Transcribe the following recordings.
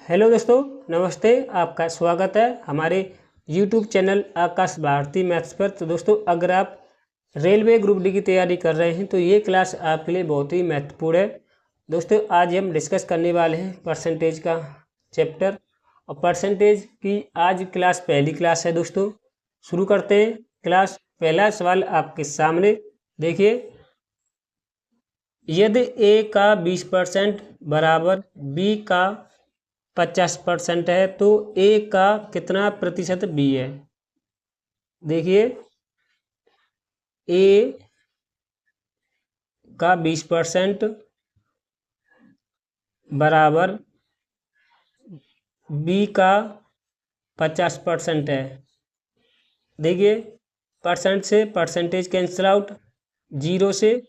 Hello दोस्तों, नमस्ते। आपका स्वागत है हमारे यूट्यूब चैनल आकाश भारती मैथ्स पर। तो दोस्तों, अगर आप रेलवे ग्रुप डी की तैयारी कर रहे हैं तो ये क्लास आपके लिए बहुत ही महत्वपूर्ण है। दोस्तों, आज हम डिस्कस करने वाले हैं परसेंटेज का चैप्टर, और परसेंटेज की आज क्लास पहली क्लास है। दोस्तों, शुरू करते हैं क्लास। पहला सवाल आपके सामने देखिए, यदि ए का 20% बराबर बी का 50% है तो ए का कितना प्रतिशत बी है। देखिए, ए का 20% बराबर बी का 50% है। देखिए, परसेंट से परसेंटेज कैंसिल आउट, जीरो से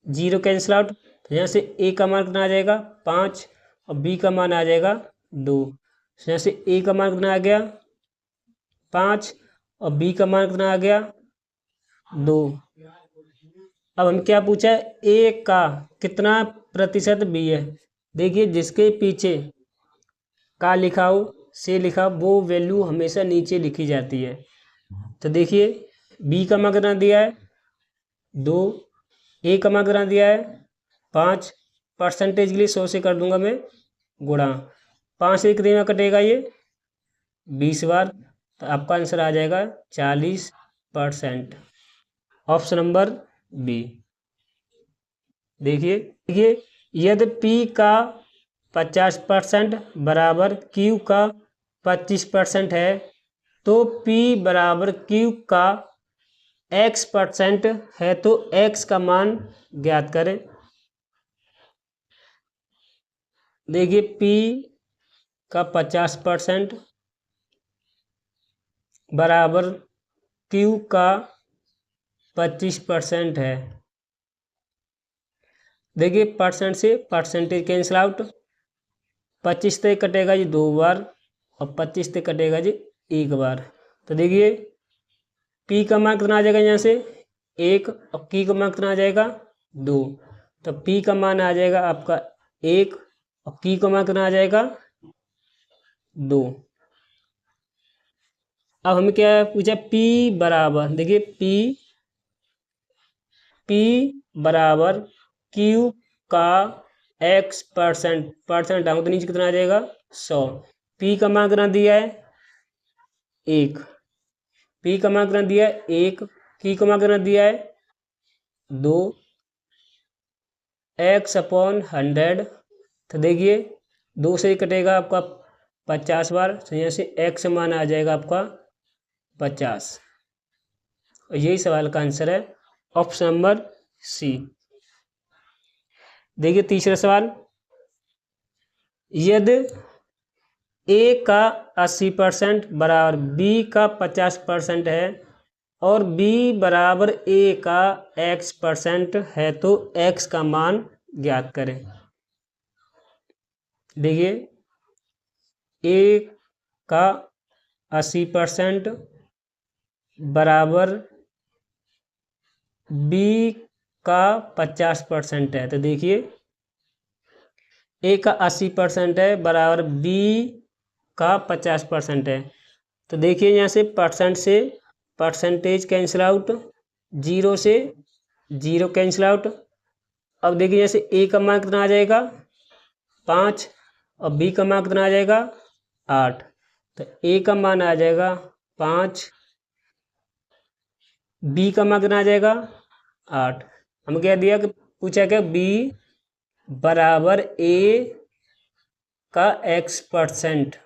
जीरो कैंसिल आउट, तो यहाँ से ए का मान कितना आ जाएगा 5 और बी का मान आ जाएगा 2। यहाँ से ए का मान कितना आ गया 5 और बी का मान कितना आ गया 2। अब हम क्या पूछा है, ए का कितना प्रतिशत बी है। देखिए, जिसके पीछे का लिखा हो से लिखा वो वैल्यू हमेशा नीचे लिखी जाती है। तो देखिए, बी का मान कितना दिया है 2, ए का मान कितना दिया है 5। परसेंटेज के लिए 100 से कर दूंगा मैं गुणा, 5 से कितने में कटेगा ये 20 बार, तो आपका आंसर आ जाएगा 40%। Option number B. देखिए, यदि P का 50% बराबर Q का 25% है तो P बराबर Q का X% है तो X का मान ज्ञात करें। देखिए, P का 50% बराबर Q का 25% है। देखिए, परसेंट से परसेंटेज कैंसिल आउट, 25 से कटेगा जी 2 बार और 25 से कटेगा जी 1 बार। तो देखिए, P का मान कितना आ जाएगा यहाँ से 1 और Q का मान कितना आ जाएगा 2। तो P का मान आ जाएगा आपका 1 और Q का मान कितना आ जाएगा 2। अब हमें क्या पूछा, P बराबर, देखिए P बराबर Q का X% डाउन तो नीचे कितना आ जाएगा 100। P का मान कितना दिया है 1, P का मान कितना दिया है 1, Q का मान कितना दिया है 2, X/100। तो देखिए, 2 से कटेगा आपका 50 बार, तो यहाँ से X मान आ जाएगा आपका 50। और यही सवाल का आंसर है ऑप्शन नंबर सी। देखिए, तीसरा सवाल, यदि A का 80% बराबर B का 50% है और B बराबर A का X% है तो X का मान ज्ञात करें। देखिए, A का 80% बराबर B का 50% है। तो देखिए, A का 80% है बराबर B का 50% है। तो देखिए, यहाँ से परसेंटेज कैंसिल आउट, जीरो से जीरो कैंसिल आउट। अब देखिए, जैसे A का मान कितना आ जाएगा 5 और B का मान कितना आ जाएगा 8। तो A का मान आ जाएगा 5, B का मान कितना आ जाएगा 8। हम क्या दिया कि पूछा क्या, B बराबर A का X%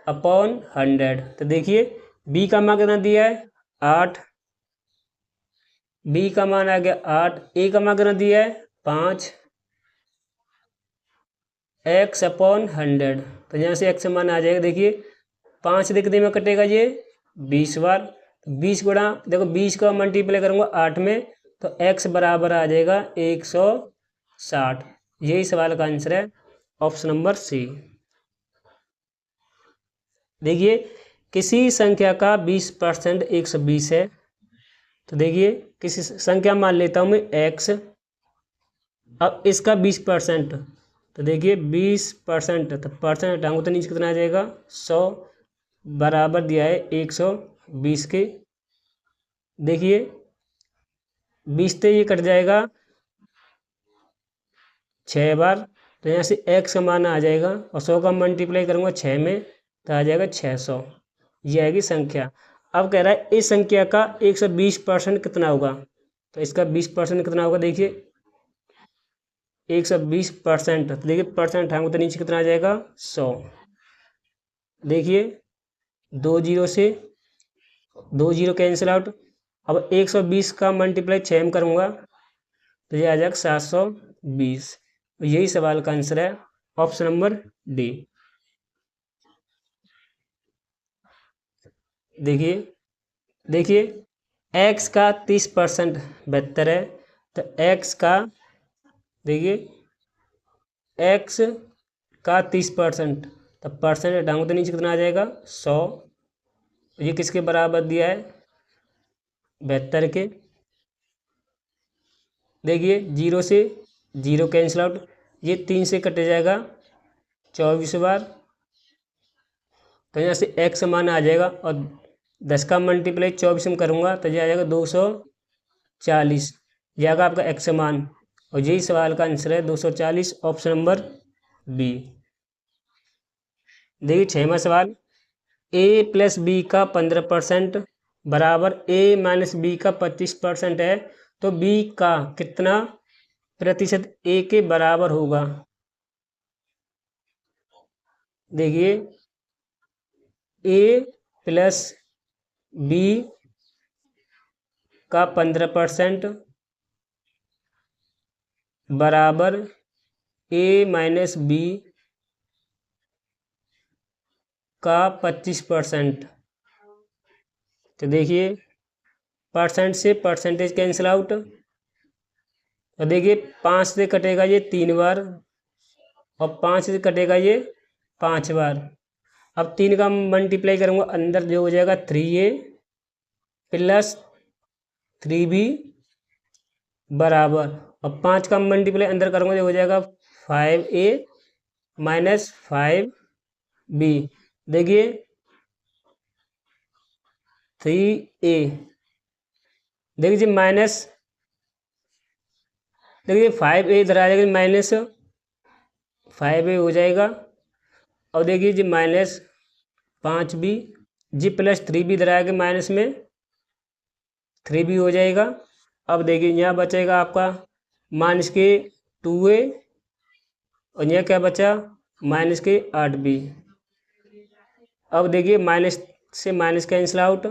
अपॉन 100। तो देखिए, B का मान कितना दिया है 8, B का मान आ गया 8, A का मान कितना दिया है 5, X/100। तो यहाँ से X मान आ जाएगा। देखिए, 5 से कितने में कटेगा ये 20 बार, 20 गुणा, देखो 20 का मल्टीप्लाई करूँगा 8 में, तो X बराबर आ जाएगा 160। यही सवाल का आंसर है ऑप्शन नंबर सी। देखिए, किसी संख्या का 20% 120 है। तो देखिए, किसी संख्या मान लेता हूँ मैं X, अब इसका 20%, तो देखिए 20%, तो परसेंट हटाऊंगा तो नीचे कितना आ जाएगा 100 बराबर दिया है 120 के। देखिए 20 से ये कट जाएगा 6 बार, तो यहाँ से x का मान आ जाएगा और 100 का मल्टीप्लाई करूँगा 6 में तो आ जाएगा 600। ये आएगी संख्या। अब कह रहा है इस संख्या का 120% कितना होगा, तो इसका 20% कितना होगा। देखिए 120%, तो देखिए परसेंट हटाऊंगा तो नीचे कितना आ जाएगा 100। देखिए 2 जीरो से 2 जीरो कैंसिल आउट। अब 120 का मल्टीप्लाई 6 में करूँगा तो ये आ जाएगा 720। यही सवाल का आंसर है, ऑप्शन नंबर डी। देखिए देखिए x का 30% बेहतर है, तो x का देखिए x का 30%, तो परसेंट हटाऊंगा तो नीचे कितना आ जाएगा 100। ये किसके बराबर दिया है 72 के। देखिए 0 से 0 कैंसिल आउट, ये 3 से कट जाएगा 24 बार, तो यहाँ से x मान आ जाएगा और 10 का मल्टीप्लाई 24 में करूँगा तो ये आ जाएगा 240, ये आएगा आपका x मान। और यही सवाल का आंसर है 240, ऑप्शन नंबर बी। देखिए 6वां सवाल, a प्लस बी का 15% बराबर a माइनस बी का 25% है, तो b का कितना प्रतिशत a के बराबर होगा। देखिए a प्लस बी का 15% बराबर a माइनस बी का 25%। तो देखिए परसेंट से परसेंटेज कैंसिल आउट, तो देखिए 5 से कटेगा ये 3 बार और 5 से कटेगा ये 5 बार। अब 3 का मल्टीप्लाई करूँगा, अंदर जो हो जाएगा 3a प्लस 3b बराबर, और 5 का मल्टीप्लाई अंदर करूँगा जो हो जाएगा 5a माइनस 5b। देखिए 3a, देखिए जी माइनस, देखिए 5a इधर आ जाएगा माइनस 5a हो जाएगा, और देखिए जी माइनस 5b जी प्लस 3b इधर आएगा माइनस में 3b हो जाएगा। अब देखिए यहाँ बचेगा आपका माइनस के 2a और यहाँ क्या बचा माइनस के 8b। अब देखिए माइनस से माइनस कैंसिल आउट,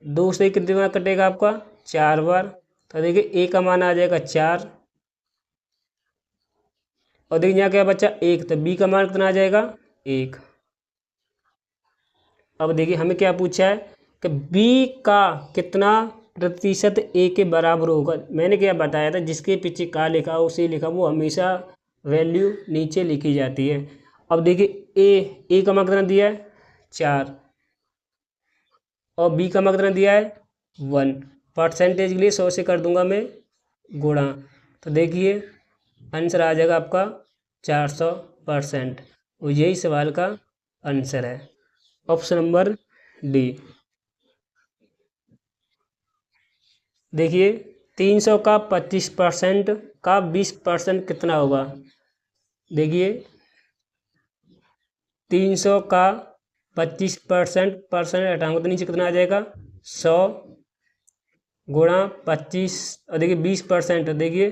2 से कितनी बार कटेगा आपका 4 बार, तो देखिए a का मान आ जाएगा 4, और देखिए यहाँ क्या बचा 1, तो b का मान कितना आ जाएगा 1। अब देखिए हमें क्या पूछा है कि b का कितना प्रतिशत a के बराबर होगा। मैंने क्या बताया था, जिसके पीछे का लिखा उसे लिखा, वो हमेशा वैल्यू नीचे लिखी जाती है। अब देखिए a का मान कितना दिया है 4 और b का मान कितना दिया है 1। परसेंटेज के लिए 100 से कर दूंगा मैं गुणा, तो देखिए आंसर आ जाएगा आपका 400%। और यही सवाल का आंसर है, ऑप्शन नंबर डी। देखिए 300 का 25% का 20% कितना होगा। देखिए 300 का 25% परसेंट हटाऊंगा तो नीचे कितना आ जाएगा 100 गुणा 25, और देखिए 20%, देखिए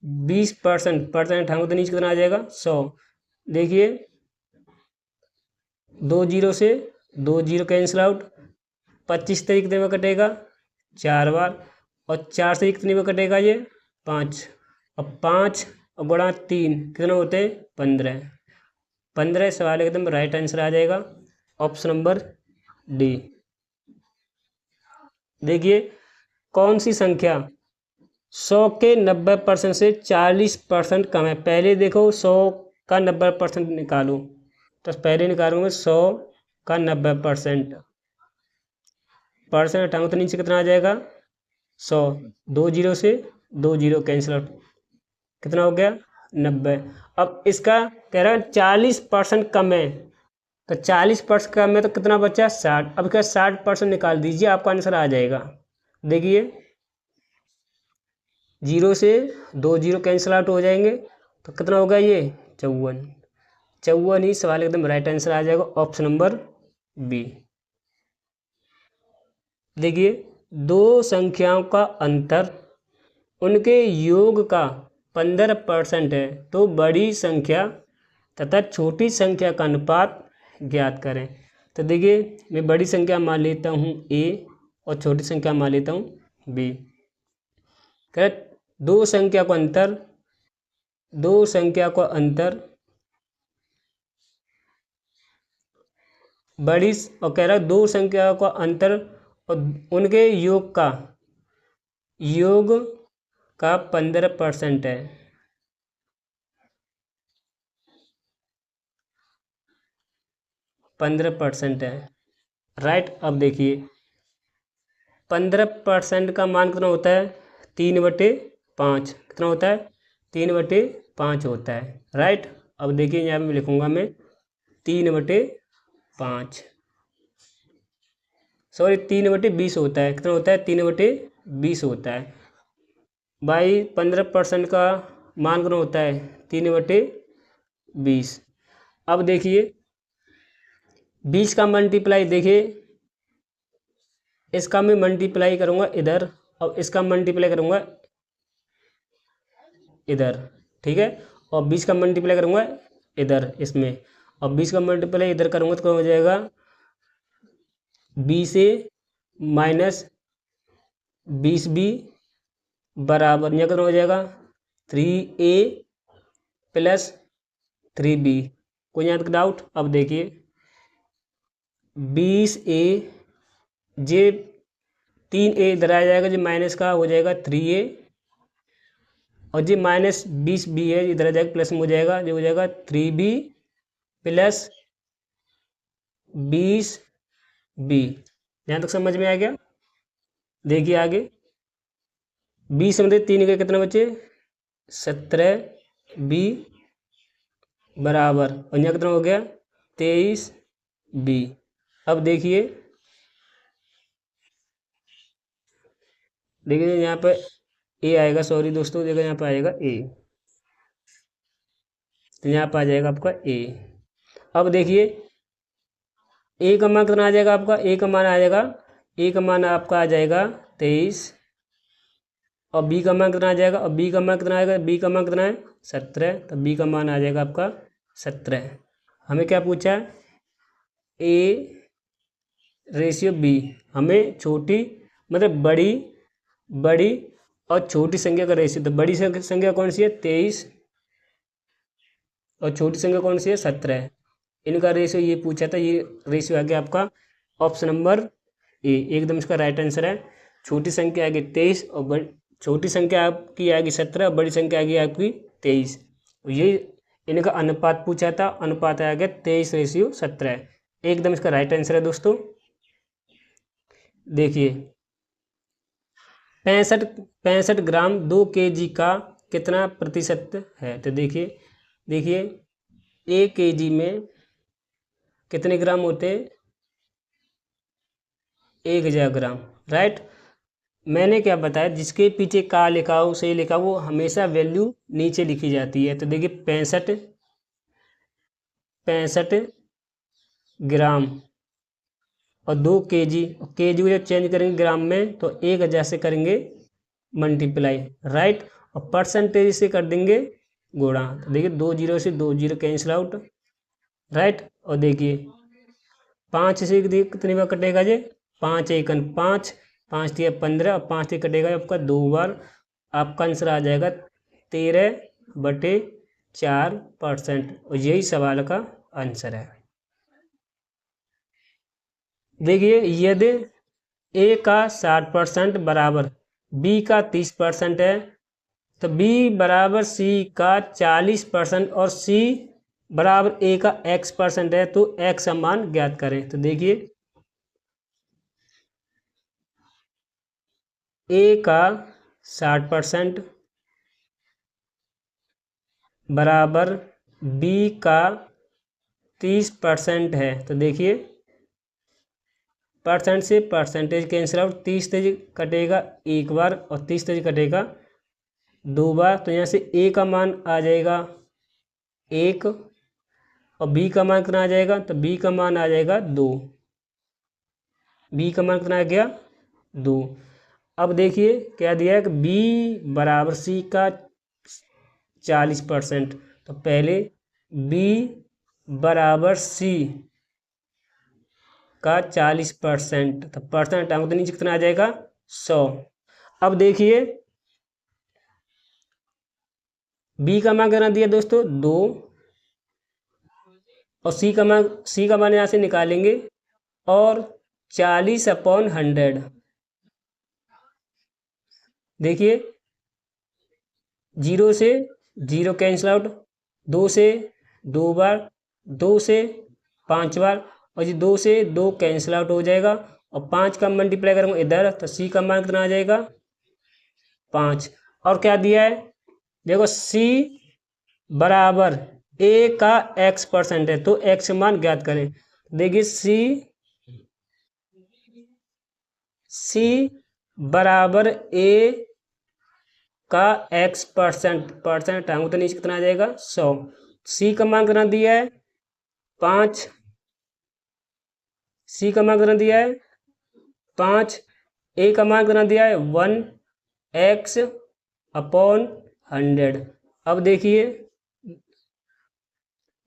20% परसेंट हटाऊंगा तो नीचे कितना आ जाएगा 100। देखिए 2 जीरो से 2 जीरो कैंसिल आउट, 25 से कितने में कटेगा 4 बार, और 4 से कितने में कटेगा ये 5, और 5 और गुणा 3 कितने होते हैं 15। 15 सवाल एकदम राइट आंसर आ जाएगा, ऑप्शन नंबर डी। देखिए कौन सी संख्या 100 के 90% से 40% कम है। पहले देखो 100 का 90% निकालो, तो पहले निकालूंगा 100 का 90%, परसेंट हटाऊंगा तो नीचे कितना आ जाएगा 100, 2 जीरो से 2 जीरो कैंसिल आउट, कितना हो गया 90। अब इसका कह रहा है 40% कम है, तो 40% कम है तो कितना बचा 60। अब क्या 60% निकाल दीजिए, आपका आंसर आ जाएगा। देखिए 0 से 2 जीरो कैंसिल आउट हो जाएंगे, तो कितना होगा ये 54। 54 ही सवाल एकदम राइट आंसर आ जाएगा, ऑप्शन नंबर बी। देखिए दो संख्याओं का अंतर उनके योग का 15% है, तो बड़ी संख्या तथा छोटी संख्या का अनुपात ज्ञात करें। तो देखिए मैं बड़ी संख्या मान लेता हूँ ए और छोटी संख्या मान लेता हूँ बी। करेक्ट। दो संख्या का अंतर बड़ी और कह रहा है दो संख्या का अंतर और उनके योग का 15% है। 15% है, राइट। अब देखिए 15% का मान कितना होता है 3/5। कितना होता है 3/5 होता है, राइट। अब देखिए यहाँ पे लिखूंगा मैं 3/5, सॉरी 3/20 होता है। कितना होता है 3/20 होता है भाई। 15% का मान कितना होता है 3/20। अब देखिए 20 का मल्टीप्लाई, देखिए इसका मैं मल्टीप्लाई करूँगा इधर और इसका मल्टीप्लाई करूँगा इधर, ठीक है। और 20 का मल्टीप्लाई करूँगा इधर इसमें, और 20 का मल्टीप्लाई इधर करूँगा तो क्या हो जाएगा 20 ए माइनस 20 बी बराबर यहाँ कितना हो जाएगा 3a प्लस 3b। कोई यहाँ तक डाउट? अब देखिए 20a, जे 3a इधर आ जाएगा, जो माइनस का हो जाएगा 3a, और जो माइनस 20b है इधर आ जाएगा प्लस में हो जाएगा, जो हो जाएगा 3b प्लस 20b। यहाँ तक समझ में आ गया? देखिए आगे 20 में 3 के कितने बचे 17b बराबर, और यहाँ कितना हो गया 23b। अब देखिए यहाँ पे ए आएगा, सॉरी दोस्तों, देखो यहाँ पे आएगा ए, तो यहाँ पे आ जाएगा आपका ए। अब देखिए ए का मान कितना आ जाएगा आपका, ए का मान आ जाएगा, ए का मान आपका आ जाएगा 23, और बी का मान कितना आ जाएगा, और बी का मान कितना आएगा, बी का मान कितना है 17, तो बी का मान आ जाएगा आपका 17। हमें क्या पूछा है ए रेशियो बी, हमें छोटी मतलब बड़ी और छोटी संख्या का रेशियो, तो बड़ी संख्या कौन सी है 23 और छोटी संख्या कौन सी है 17, इनका रेशियो ये पूछा था। ये रेशियो आ गया आपका ऑप्शन नंबर ए, एकदम इसका राइट आंसर है। छोटी संख्या आएगी 23 और छोटी संख्या आपकी आएगी 17 और बड़ी संख्या आएगी आपकी 23। ये इनका अनुपात पूछा था, अनुपात आ गया 23/17, एकदम इसका राइट आंसर है दोस्तों। देखिए 65 ग्राम 2 kg का कितना प्रतिशत है, तो देखिए 1 kg में कितने ग्राम होते 1000 ग्राम, राइट। मैंने क्या बताया, जिसके पीछे का लिखा हो सही लिखा हो वो हमेशा वैल्यू नीचे लिखी जाती है। तो देखिए 65 ग्राम और 2 kg, kg को जब चेंज करेंगे ग्राम में तो 1000 से करेंगे मल्टीप्लाई, राइट, और परसेंटेज से कर देंगे गुणा। तो देखिए 2 जीरो से 2 जीरो कैंसिल आउट, राइट। और देखिए 5 से कितनी बार कटेगा जी 5 एकन 5, 5 दिया 15 और 5 से कटेगा आपका 2 बार, आपका आंसर आ जाएगा 13/4%, और यही सवाल का आंसर है। देखिए यदि ए का 60% बराबर बी का 30% है, तो बी बराबर सी का 40% और सी बराबर ए का x% है, तो x का मान ज्ञात करें। तो देखिए ए का 60% बराबर बी का 30% है। तो देखिए परसेंट से परसेंटेज कैंसिल आउट, 30 तेज कटेगा एक बार और 30 तेज कटेगा दो बार। तो यहाँ से ए का मान आ जाएगा 1 और बी का मान कितना आ जाएगा, तो बी का मान आ जाएगा 2। बी का मान कितना आ गया 2। अब देखिए क्या दिया है कि बी बराबर सी का 40%। तो पहले बी बराबर सी का 40%, तो परसेंट हटाऊंगा तो नीचे कितना आ जाएगा 100। अब देखिए बी का मान कितना दिया दोस्तों 2 और सी का मान यहाँ से निकालेंगे और 40/100। देखिए 0 से 0 कैंसिल आउट, 2 से 2 बार, 2 से 5 बार और ये 2 से 2 कैंसिल आउट हो जाएगा और 5 का मल्टीप्लाई करूँगा इधर तो सी का मान कितना आ जाएगा 5। और क्या दिया है देखो सी बराबर ए का x% है, तो x मान ज्ञात करें। देखिए सी बराबर ए का x%, परसेंट हटाऊंगा तो नीचे कितना आ जाएगा 100। सी का मान कितना दिया है 5, सी का मान कितना दिया है 5, ए का मान कितना दिया है 1x/100। अब देखिए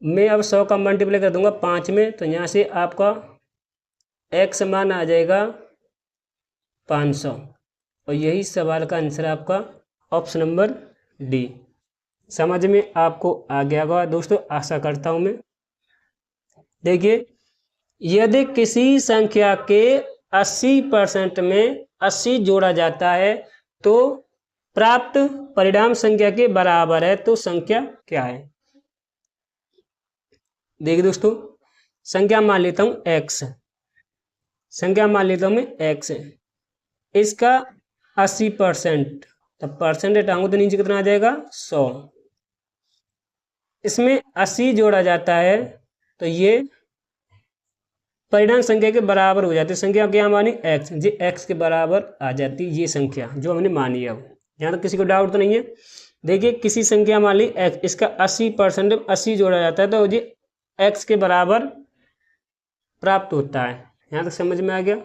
मैं अब 100 का मल्टीप्लाई कर दूंगा 5 में, तो यहाँ से आपका x मान आ जाएगा 500 और यही सवाल का आंसर है आपका ऑप्शन नंबर डी। समझ में आपको आ गया होगा दोस्तों, आशा करता हूँ मैं। देखिए यदि किसी संख्या के 80% में 80 जोड़ा जाता है तो प्राप्त परिणाम संख्या के बराबर है, तो संख्या क्या है। देखिए दोस्तों संख्या मान लेता हूँ x, संख्या मान लेता हूँ मैं x, इसका 80%, तब परसेंट हटाऊंगा तो नीचे कितना आ जाएगा 100। इसमें 80 जोड़ा जाता है तो ये परिणाम संख्या के बराबर हो जाती है। संख्या क्या मानी x, जी x के बराबर आ जाती है ये संख्या जो हमने मानी है। अब यहाँ तक किसी को डाउट तो नहीं है। देखिए किसी संख्या मान ली x, इसका 80% 80 जोड़ा जाता है तो जी x के बराबर प्राप्त होता है। यहाँ तक समझ में आ गया,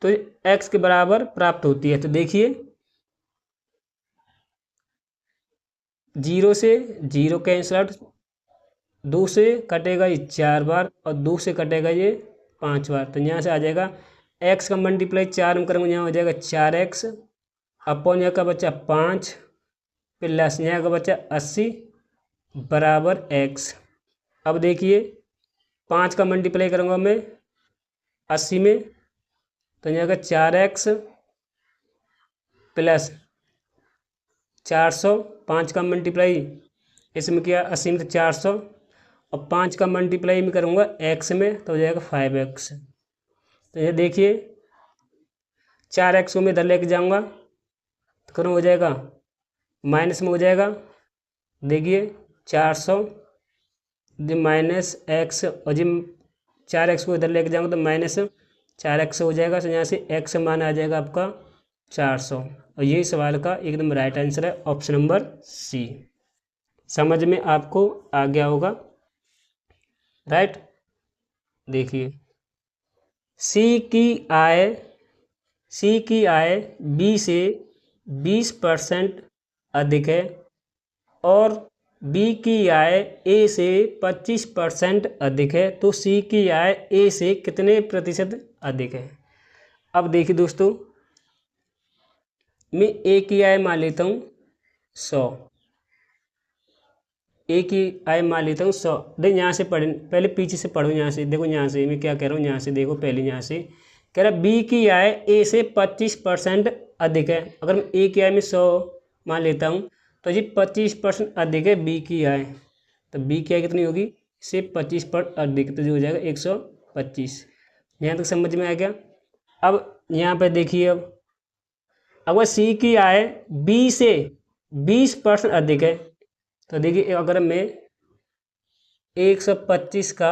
तो x के बराबर प्राप्त होती है। तो देखिए 0 से 0 कैंसिल आउट, 2 से कटेगा ये 4 बार और 2 से कटेगा ये 5 बार। तो यहाँ से आ जाएगा x का मल्टीप्लाई 4 में करेंगे, यहाँ हो जाएगा 4x अपॉन यहाँ का बच्चा 5 प्लस यहाँ का बच्चा 80 बराबर x। अब देखिए 5 का मल्टीप्लाई करूँगा मैं 80 में, तो यहाँ का 4x प्लस 400, 5 का मल्टीप्लाई इसमें किया 80 में तो 400 और 5 का मल्टीप्लाई में करूँगा x में तो हो जाएगा 5x। तो ये देखिए 4x को मैं इधर लेके जाऊँगा तो करूँ हो जाएगा माइनस में हो जाएगा। देखिए 400 माइनस x और जी 4x को इधर लेके जाऊँगा तो माइनस 4x हो जाएगा। तो यहाँ से x मान आ जाएगा आपका 400 और यही सवाल का एकदम राइट आंसर है ऑप्शन नंबर सी। समझ में आपको आ गया होगा, राइट। देखिए सी की आय बी से 20% अधिक है और बी की आय ए से 25% अधिक है, तो सी की आय ए से कितने प्रतिशत अधिक है। अब देखिए दोस्तों मैं ए की आय मान लेता हूँ 100, ए की आय मान लेता हूँ 100। देखो यहाँ से पढ़े, पहले पीछे से पढ़ो, यहाँ से देखो, यहाँ से मैं क्या कह रहा हूँ, यहाँ से देखो, पहले यहाँ से कह रहा बी की आय ए से 25% अधिक है। अगर मैं ए की आय में 100 मान लेता हूँ तो जी 25% अधिक है बी की आय, तो बी की आय कितनी होगी से 25% अधिक, तो जो हो जाएगा 125। यहाँ तक समझ में आ गया। अब यहाँ पर देखिए अब अगर सी की आय बी से 20% अधिक है, तो देखिए अगर मैं 125 का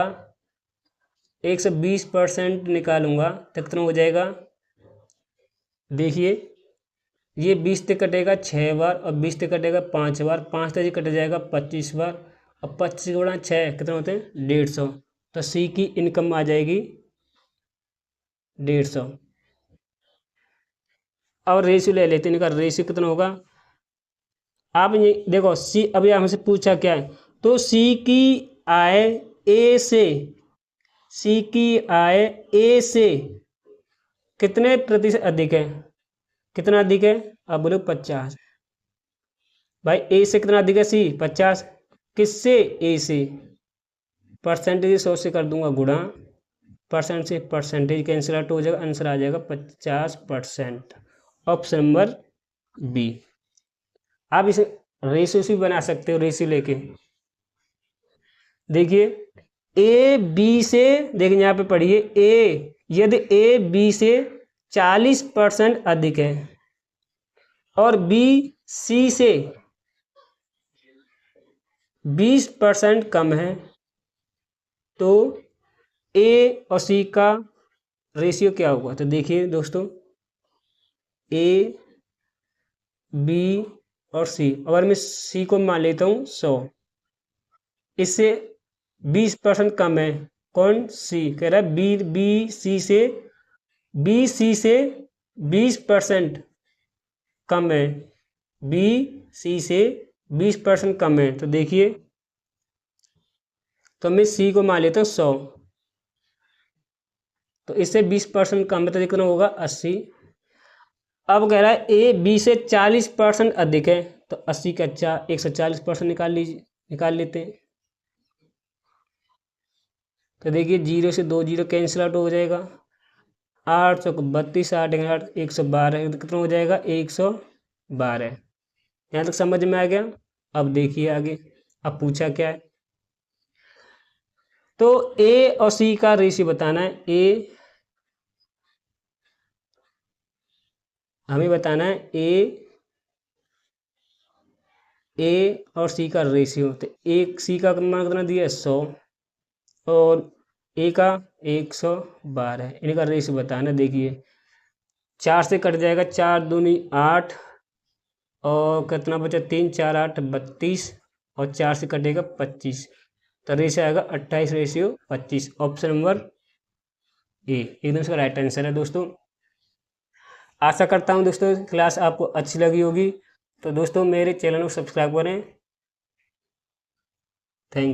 120% निकालूंगा तो कितना हो जाएगा। देखिए ये 20 से कटेगा 6 बार और 20 से कटेगा 5 बार, 5 से कट जाएगा 25 बार और 25 गुणा 6 कितना होते हैं 150। तो सी की इनकम आ जाएगी 150। और रेशियो ले लेते हैं, इनका रेशियो कितना होगा। आप ये देखो सी, अभी हमसे पूछा क्या है, तो सी की आय ए से, सी की आय ए से कितने प्रतिशत अधिक है, कितना अधिक है। अब बोलो 50। भाई ए से कितना अधिक है, सी 50। किससे, ए से। परसेंटेज 100 से कर दूंगा गुणा, परसेंट से परसेंटेज कैंसिल आउट हो जाएगा, आंसर आ जाएगा 50%। Option number B. आप इसे रेशियो से भी बना सकते हो, रेशियो लेके देखिए ए बी से, देखिए यहाँ पे पढ़िए ए, यदि ए बी से 40% अधिक है और बी सी से 20% कम है तो ए और सी का रेशियो क्या होगा। तो देखिए दोस्तों ए बी और सी, अगर मैं सी को मान लेता हूँ 100, इससे 20% कम है, कौन, सी। कह रहा है बी सी से 20% कम है, बी सी से 20% कम है। तो देखिए तो मैं सी को मान लेता हूँ 100, तो इससे 20% कम है तो कितना होगा 80। अब कह रहा है ए बी से 40% अधिक है, तो 80 का 140% निकाल लेते हैं। तो देखिए 0 से 2 0 कैंसिल आउट हो जाएगा, 8 सौ 32, 8 112, कितना हो जाएगा 112। यहाँ तक समझ में आ गया। अब देखिए आगे, अब पूछा क्या है, तो ए और सी का रेशियो बताना है। हमें बताना है ए और सी का रेशियो। तो एक सी का मान कितना दिया है 100 और ए का 112, इनका रेशियो बताना। देखिए 4 से कट जाएगा, 4 दूनी 8 और कितना बचा 3 4 8 32 और 4 से कटेगा 25, तो रेशियो आएगा 28:25। ऑप्शन नंबर ए एकदम इसका राइट आंसर है दोस्तों। आशा करता हूँ दोस्तों क्लास आपको अच्छी लगी होगी। तो दोस्तों मेरे चैनल को सब्सक्राइब करें। Thank you.